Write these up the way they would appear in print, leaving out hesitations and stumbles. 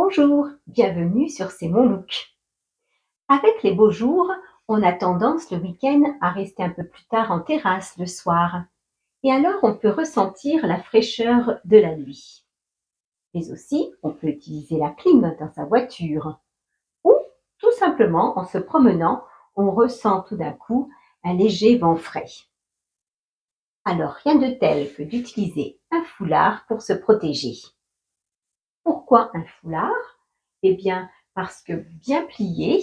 Bonjour, bienvenue sur C'est mon look. Avec les beaux jours, on a tendance le week-end à rester un peu plus tard en terrasse le soir. Et alors on peut ressentir la fraîcheur de la nuit. Mais aussi, on peut utiliser la clim dans sa voiture. Ou tout simplement, en se promenant, on ressent tout d'un coup un léger vent frais. Alors rien de tel que d'utiliser un foulard pour se protéger. Pourquoi un foulard? Eh bien, parce que bien plié,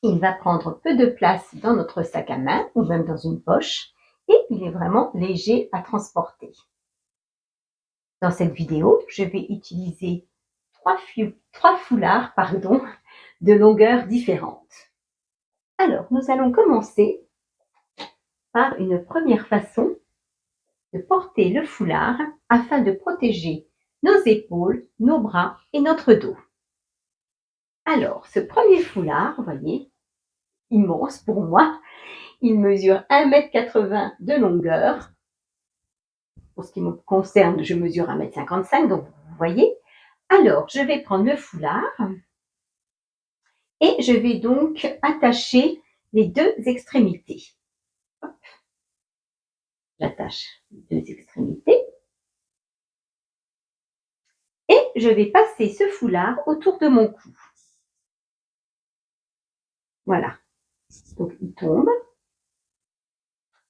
il va prendre peu de place dans notre sac à main ou même dans une poche et il est vraiment léger à transporter. Dans cette vidéo, je vais utiliser trois foulards de longueurs différentes. Alors, nous allons commencer par une première façon de porter le foulard afin de protéger nos épaules, nos bras et notre dos. Alors, ce premier foulard, vous voyez, immense pour moi, il mesure 1,80 m de longueur. Pour ce qui me concerne, je mesure 1,55 m, donc vous voyez. Alors, je vais prendre le foulard et je vais donc attacher les deux extrémités. Hop. J'attache les deux extrémités et je vais passer ce foulard autour de mon cou. Voilà, donc il tombe.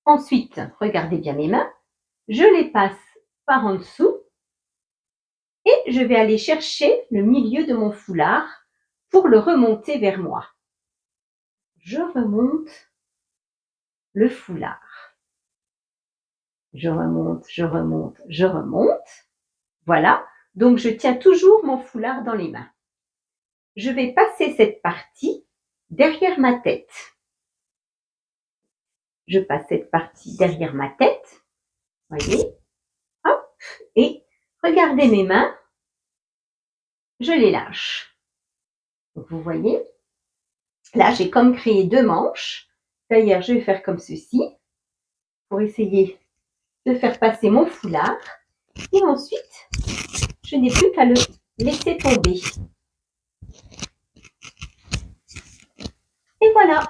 Ensuite, regardez bien mes mains, je les passe par en dessous et je vais aller chercher le milieu de mon foulard pour le remonter vers moi. Je remonte le foulard. Je remonte, je remonte, je remonte. Voilà, donc je tiens toujours mon foulard dans les mains. Je vais passer cette partie derrière ma tête. Je passe cette partie derrière ma tête, voyez, hop, et regardez mes mains, je les lâche. Donc vous voyez, là j'ai comme créé deux manches. D'ailleurs, je vais faire comme ceci pour essayer de faire passer mon foulard. Et ensuite, je n'ai plus qu'à le laisser tomber. Et voilà.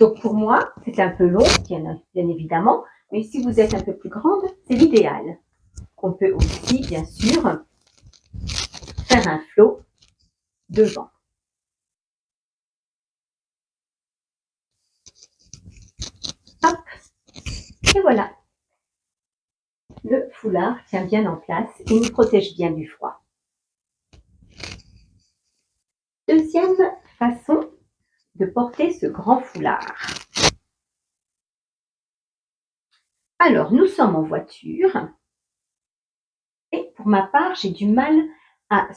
Donc pour moi, c'est un peu long, bien évidemment, mais si vous êtes un peu plus grande, c'est l'idéal. On peut aussi, bien sûr, faire un flot devant. Hop, et voilà. Le foulard tient bien en place et nous protège bien du froid. Deuxième façon de porter ce grand foulard. Alors, nous sommes en voiture et pour ma part, j'ai du mal à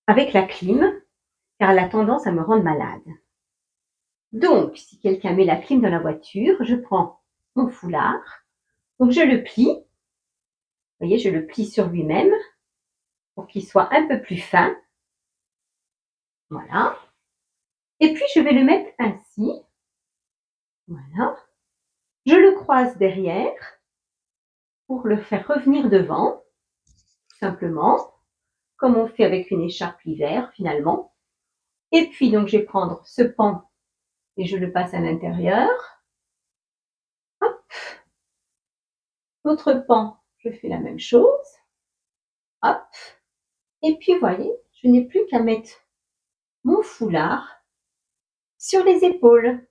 avec la clim, car elle a tendance à me rendre malade. Donc, si quelqu'un met la clim dans la voiture, je prends mon foulard, donc je le plie, vous voyez, je le plie sur lui-même pour qu'il soit un peu plus fin. Voilà. Et puis, je vais le mettre ainsi. Voilà. Je le croise derrière pour le faire revenir devant, tout simplement, comme on fait avec une écharpe l'hiver, finalement. Et puis, donc, je vais prendre ce pan et je le passe à l'intérieur. Hop. L'autre pan, je fais la même chose. Hop. Et puis, voyez, je n'ai plus qu'à mettre mon foulard sur les épaules.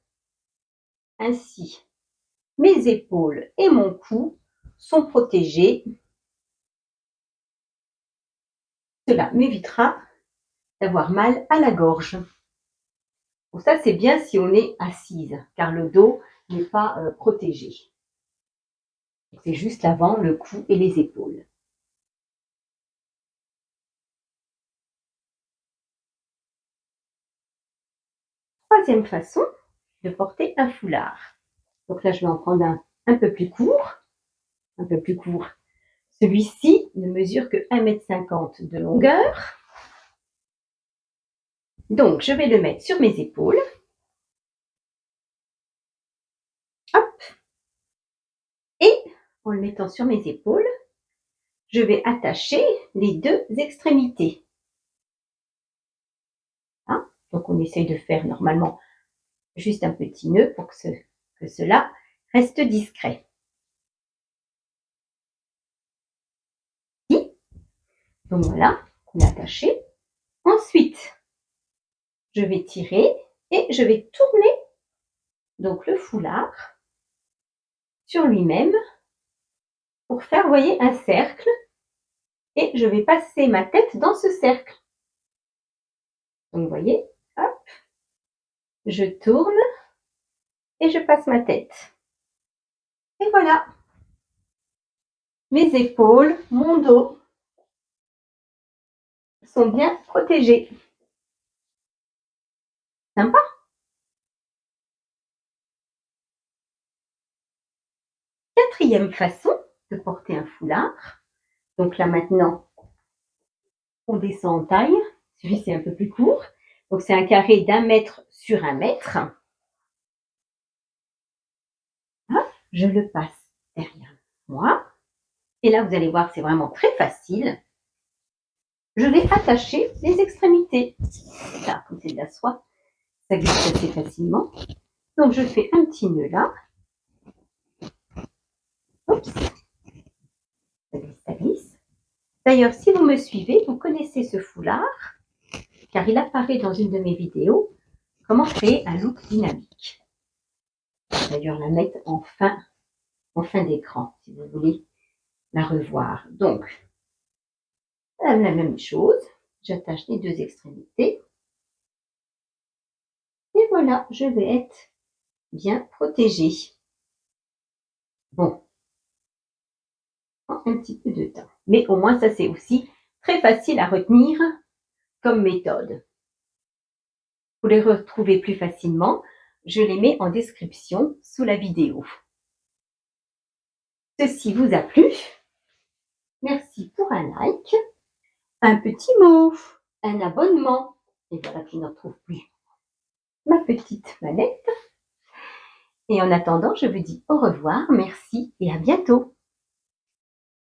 Ainsi, mes épaules et mon cou sont protégés. Cela m'évitera d'avoir mal à la gorge. Bon, ça, c'est bien si on est assise, car le dos n'est pas protégé. C'est juste l'avant, le cou et les épaules. Troisième façon de porter un foulard. Donc là, je vais en prendre un peu plus court. Un peu plus court. Celui-ci ne mesure que 1,50 m de longueur. Donc, je vais le mettre sur mes épaules. en le mettant sur mes épaules, je vais attacher les 2 extrémités. Hein? Donc on essaye de faire normalement juste un petit nœud pour que cela reste discret. Donc voilà, on est attaché. Ensuite, je vais tirer et je vais tourner donc le foulard sur lui-même pour faire, vous voyez, un cercle, et je vais passer ma tête dans ce cercle. Donc vous voyez, hop, je tourne et je passe ma tête. Et voilà, mes épaules, mon dos sont bien protégés. Sympa? Quatrième façon de porter un foulard. Donc là maintenant, on descend en taille. Celui-ci c'est un peu plus court. Donc c'est un carré d'1 mètre sur 1 mètre. Hop, je le passe derrière moi. Et là, vous allez voir, c'est vraiment très facile. Je vais attacher les extrémités. Là, comme c'est de la soie, ça glisse assez facilement. Donc je fais un petit nœud là. Oups, ça glisse. D'ailleurs, si vous me suivez, vous connaissez ce foulard, car il apparaît dans une de mes vidéos, comment créer un look dynamique. D'ailleurs, la mettre en fin d'écran, si vous voulez la revoir. Donc, la même chose, j'attache les 2 extrémités. Et voilà, je vais être bien protégée. Bon, un petit peu de temps. Mais au moins, ça c'est aussi très facile à retenir comme méthode. Pour les retrouver plus facilement, je les mets en description sous la vidéo. Ceci vous a plu? Merci pour un like, un petit mot, un abonnement. Et voilà que je ne retrouve plus ma petite manette. Et en attendant, je vous dis au revoir, merci et à bientôt.